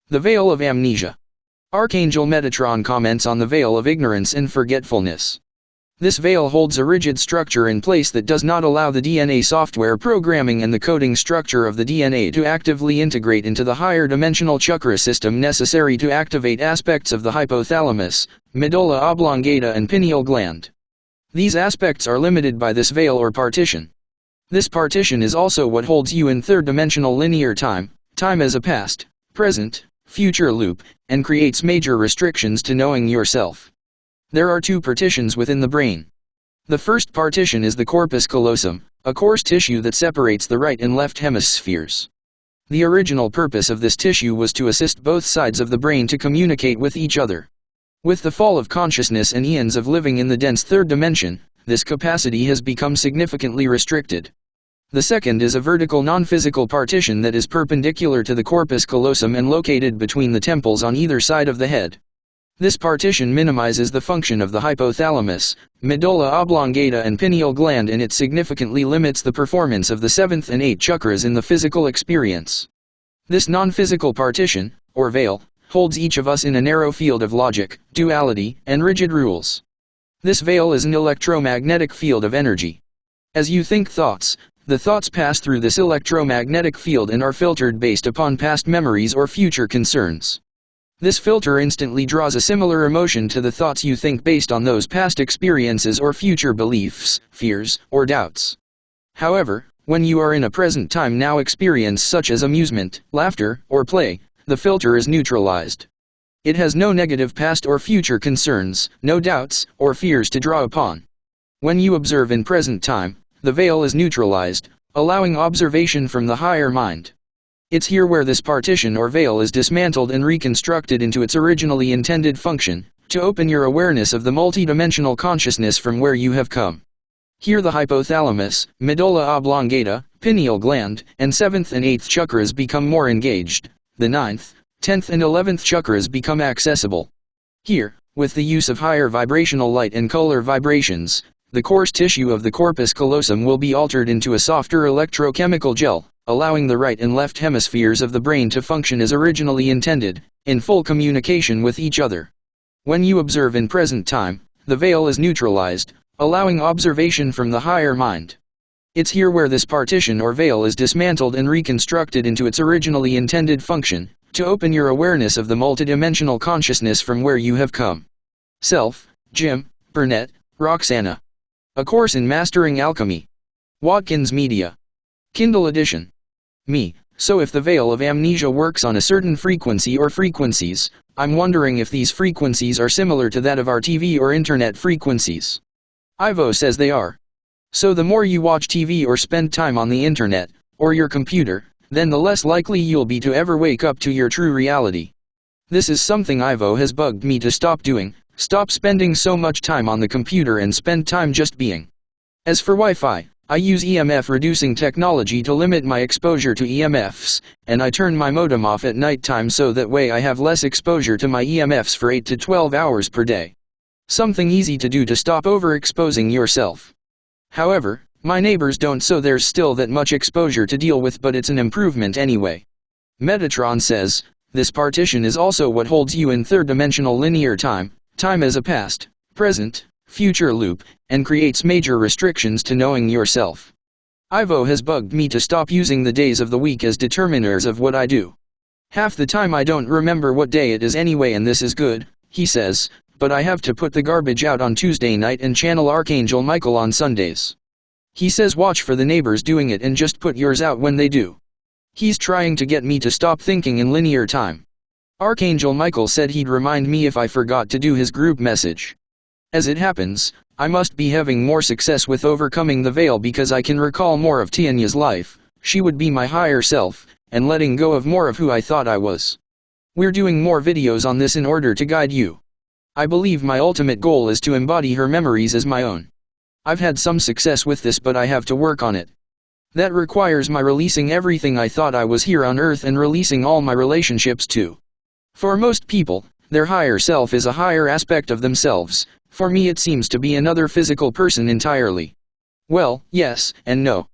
The Veil of Amnesia. Archangel Metatron comments on the veil of ignorance and forgetfulness. This veil holds a rigid structure in place that does not allow the DNA software programming and the coding structure of the DNA to actively integrate into the higher dimensional chakra system necessary to activate aspects of the hypothalamus, medulla oblongata and pineal gland. These aspects are limited by this veil or partition. This partition is also what holds you in third-dimensional linear time, time as a past, present, future loop, and creates major restrictions to knowing yourself. There are two partitions within the brain. The first partition is the corpus callosum, a coarse tissue that separates the right and left hemispheres. The original purpose of this tissue was to assist both sides of the brain to communicate with each other. With the fall of consciousness and eons of living in the dense third dimension, this capacity has become significantly restricted. The second is a vertical non-physical partition that is perpendicular to the corpus callosum and located between the temples on either side of the head. This partition minimizes the function of the hypothalamus, medulla oblongata and pineal gland, and it significantly limits the performance of the 7th and 8th chakras in the physical experience. This non-physical partition, or veil, holds each of us in a narrow field of logic, duality, and rigid rules. This veil is an electromagnetic field of energy. As you think thoughts, the thoughts pass through this electromagnetic field and are filtered based upon past memories or future concerns. This filter instantly draws a similar emotion to the thoughts you think based on those past experiences or future beliefs, fears, or doubts. However, when you are in a present time now experience such as amusement, laughter, or play, the filter is neutralized. It has no negative past or future concerns, no doubts, or fears to draw upon. When you observe in present time, the veil is neutralized, allowing observation from the higher mind. It's here where this partition or veil is dismantled and reconstructed into its originally intended function, to open your awareness of the multidimensional consciousness from where you have come. Here the hypothalamus, medulla oblongata, pineal gland, and 7th and 8th chakras become more engaged, the 9th, 10th and 11th chakras become accessible. Here, with the use of higher vibrational light and color vibrations, the coarse tissue of the corpus callosum will be altered into a softer electrochemical gel, allowing the right and left hemispheres of the brain to function as originally intended, in full communication with each other. When you observe in present time, the veil is neutralized, allowing observation from the higher mind. It's here where this partition or veil is dismantled and reconstructed into its originally intended function, to open your awareness of the multidimensional consciousness from where you have come. Self, Jim, Burnett, Roxana. A Course in Mastering Alchemy. Watkins Media. Kindle edition. Me. So if the veil of amnesia works on a certain frequency or frequencies, I'm wondering if these frequencies are similar to that of our TV or internet frequencies. Ivo says they are. So the more you watch TV or spend time on the internet, or your computer, then the less likely you'll be to ever wake up to your true reality. This is something Ivo has bugged me to stop doing. Stop spending so much time on the computer and spend time just being. As for Wi-Fi, I use EMF reducing technology to limit my exposure to EMFs, and I turn my modem off at night time so that way I have less exposure to my EMFs for 8 to 12 hours per day. Something easy to do to stop overexposing yourself. However, my neighbors don't, so there's still that much exposure to deal with, but it's an improvement anyway. Metatron says, this partition is also what holds you in third-dimensional linear time, time as a past, present, future loop, and creates major restrictions to knowing yourself. Ivo has bugged me to stop using the days of the week as determiners of what I do. Half the time I don't remember what day it is anyway, and this is good, he says, but I have to put the garbage out on Tuesday night and channel Archangel Michael on Sundays. He says watch for the neighbors doing it and just put yours out when they do. He's trying to get me to stop thinking in linear time. Archangel Michael said he'd remind me if I forgot to do his group message. As it happens, I must be having more success with overcoming the veil because I can recall more of Tianya's life, she would be my higher self, and letting go of more of who I thought I was. We're doing more videos on this in order to guide you. I believe my ultimate goal is to embody her memories as my own. I've had some success with this, but I have to work on it. That requires my releasing everything I thought I was here on Earth and releasing all my relationships too. For most people, their higher self is a higher aspect of themselves. For me it seems to be another physical person entirely. Well, yes, and no.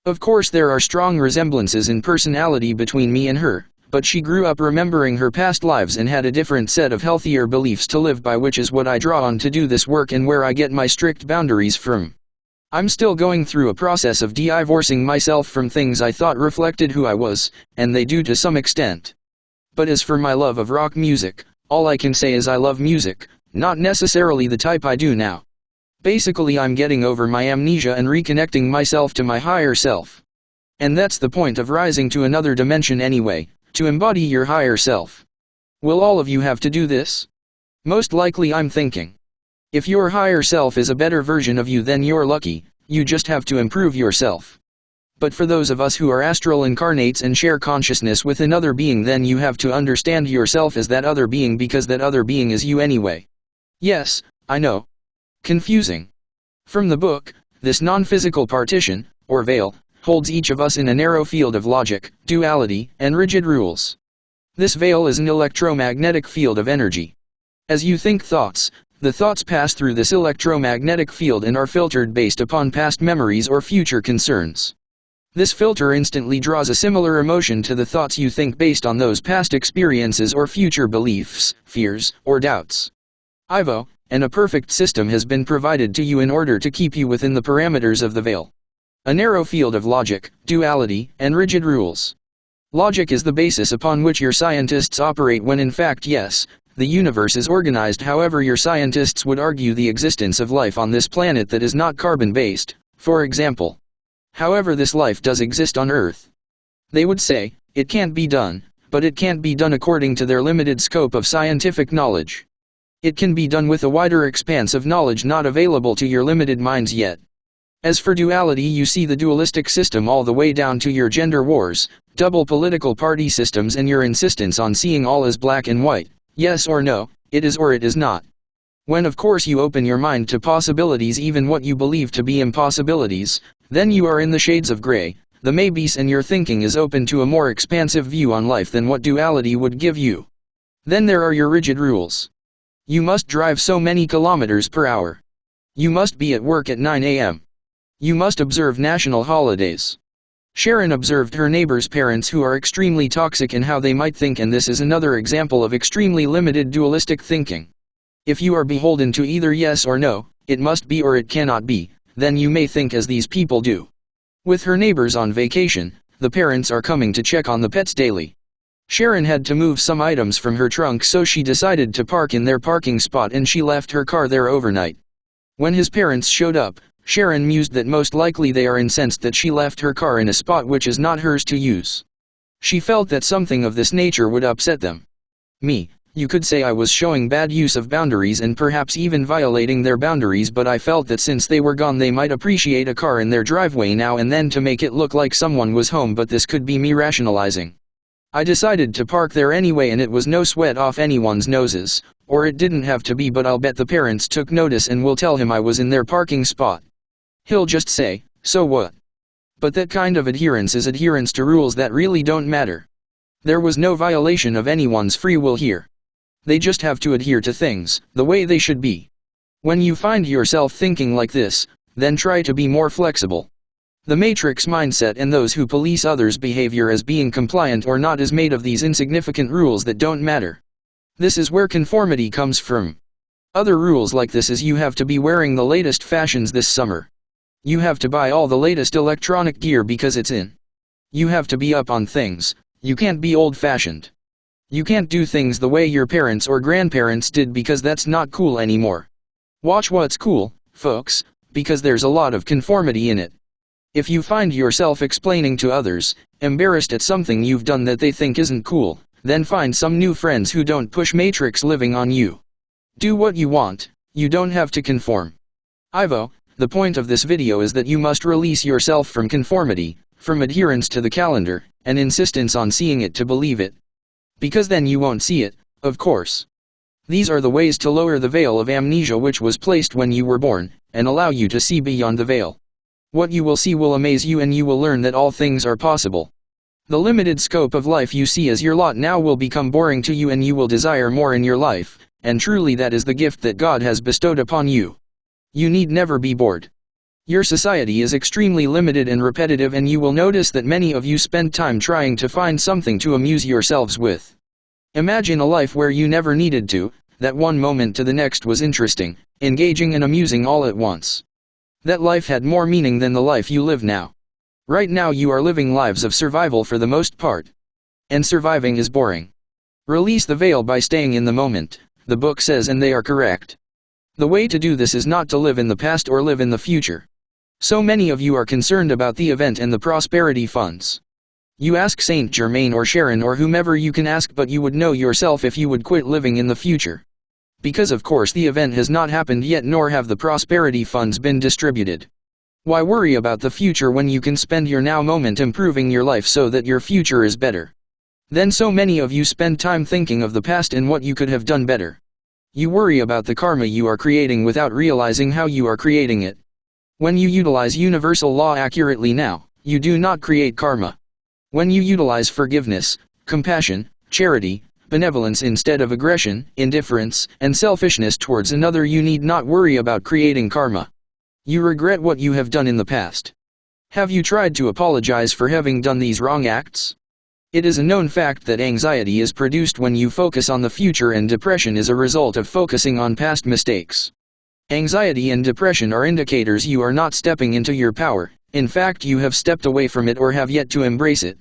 Of course there are strong resemblances in personality between me and her, but she grew up remembering her past lives and had a different set of healthier beliefs to live by, which is what I draw on to do this work and where I get my strict boundaries from. I'm still going through a process of divorcing myself from things I thought reflected who I was, and they do to some extent. But as for my love of rock music, all I can say is I love music, not necessarily the type I do now. Basically, I'm getting over my amnesia and reconnecting myself to my higher self. And that's the point of rising to another dimension anyway, to embody your higher self. Will all of you have to do this? Most likely, I'm thinking. If your higher self is a better version of you, then you're lucky, you just have to improve yourself. But for those of us who are astral incarnates and share consciousness with another being, then you have to understand yourself as that other being, because that other being is you anyway. Yes, I know. Confusing. From the book, this non-physical partition, or veil, holds each of us in a narrow field of logic, duality, and rigid rules. This veil is an electromagnetic field of energy. As you think thoughts, the thoughts pass through this electromagnetic field and are filtered based upon past memories or future concerns. This filter instantly draws a similar emotion to the thoughts you think based on those past experiences or future beliefs, fears, or doubts. Ivo, and a perfect system has been provided to you in order to keep you within the parameters of the veil. A narrow field of logic, duality, and rigid rules. Logic is the basis upon which your scientists operate when in fact, yes, the universe is organized however your scientists would argue the existence of life on this planet that is not carbon-based, for example. However, this life does exist on Earth. They would say, it can't be done, but it can't be done according to their limited scope of scientific knowledge. It can be done with a wider expanse of knowledge not available to your limited minds yet. As for duality, you see the dualistic system all the way down to your gender wars, double political party systems, and your insistence on seeing all as black and white. Yes or no, it is or it is not. When of course you open your mind to possibilities, even what you believe to be impossibilities, then you are in the shades of gray, the maybes, and your thinking is open to a more expansive view on life than what duality would give you. Then there are your rigid rules. You must drive so many kilometers per hour. You must be at work at 9 a.m. You must observe national holidays. Sharon observed her neighbor's parents who are extremely toxic in how they might think, and this is another example of extremely limited dualistic thinking. If you are beholden to either yes or no, it must be or it cannot be, then you may think as these people do. With her neighbors on vacation, the parents are coming to check on the pets daily. Sharon had to move some items from her trunk, so she decided to park in their parking spot and she left her car there overnight. When his parents showed up, Sharon mused that most likely they are incensed that she left her car in a spot which is not hers to use. She felt that something of this nature would upset them. You could say I was showing bad use of boundaries and perhaps even violating their boundaries, but I felt that since they were gone they might appreciate a car in their driveway now and then to make it look like someone was home, but this could be me rationalizing. I decided to park there anyway, and it was no sweat off anyone's noses, or it didn't have to be, but I'll bet the parents took notice and will tell him I was in their parking spot. He'll just say, so what? But that kind of adherence is adherence to rules that really don't matter. There was no violation of anyone's free will here. They just have to adhere to things, the way they should be. When you find yourself thinking like this, then try to be more flexible. The matrix mindset and those who police others' behavior as being compliant or not is made of these insignificant rules that don't matter. This is where conformity comes from. Other rules like this is you have to be wearing the latest fashions this summer. You have to buy all the latest electronic gear because it's in. You have to be up on things. You can't be old-fashioned. You can't do things the way your parents or grandparents did because that's not cool anymore. Watch what's cool, folks, because there's a lot of conformity in it. If you find yourself explaining to others, embarrassed at something you've done that they think isn't cool, then find some new friends who don't push matrix living on you. Do what you want, you don't have to conform. Ivo, the point of this video is that you must release yourself from conformity, from adherence to the calendar, and insistence on seeing it to believe it. Because then you won't see it, of course. These are the ways to lower the veil of amnesia which was placed when you were born, and allow you to see beyond the veil. What you will see will amaze you, and you will learn that all things are possible. The limited scope of life you see as your lot now will become boring to you, and you will desire more in your life, and truly that is the gift that God has bestowed upon you. You need never be bored. Your society is extremely limited and repetitive, and you will notice that many of you spend time trying to find something to amuse yourselves with. Imagine a life where you never needed to, that one moment to the next was interesting, engaging and amusing all at once. That life had more meaning than the life you live now. Right now you are living lives of survival for the most part. And surviving is boring. Release the veil by staying in the moment, the book says, and they are correct. The way to do this is not to live in the past or live in the future. So many of you are concerned about the event and the prosperity funds. You ask Saint Germain or Sharon or whomever you can ask, but you would know yourself if you would quit living in the future. Because of course the event has not happened yet, nor have the prosperity funds been distributed. Why worry about the future when you can spend your now moment improving your life so that your future is better? Then so many of you spend time thinking of the past and what you could have done better. You worry about the karma you are creating without realizing how you are creating it. When you utilize universal law accurately now, you do not create karma. When you utilize forgiveness, compassion, charity, benevolence instead of aggression, indifference, and selfishness towards another, you need not worry about creating karma. You regret what you have done in the past. Have you tried to apologize for having done these wrong acts? It is a known fact that anxiety is produced when you focus on the future, and depression is a result of focusing on past mistakes. Anxiety and depression are indicators you are not stepping into your power. In fact, you have stepped away from it or have yet to embrace it.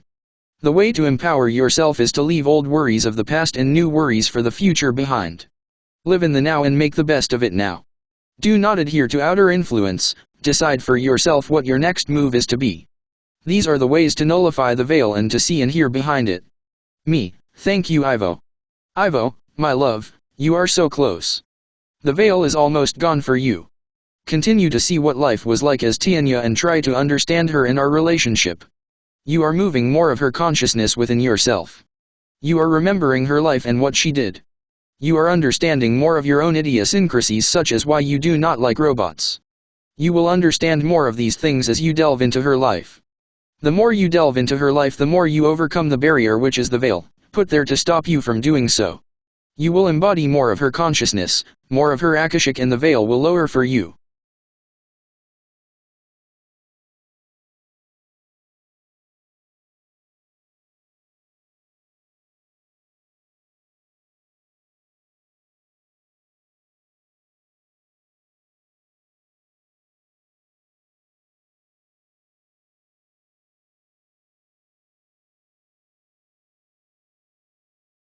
The way to empower yourself is to leave old worries of the past and new worries for the future behind. Live in the now and make the best of it now. Do not adhere to outer influence, decide for yourself what your next move is to be. These are the ways to nullify the veil and to see and hear behind it. Me, thank you Ivo. Ivo, my love, you are so close. The veil is almost gone for you. Continue to see what life was like as Tianya and try to understand her and our relationship. You are moving more of her consciousness within yourself. You are remembering her life and what she did. You are understanding more of your own idiosyncrasies, such as why you do not like robots. You will understand more of these things as you delve into her life. The more you delve into her life, the more you overcome the barrier which is the veil, put there to stop you from doing so. You will embody more of her consciousness, more of her Akashic, and the veil will lower for you.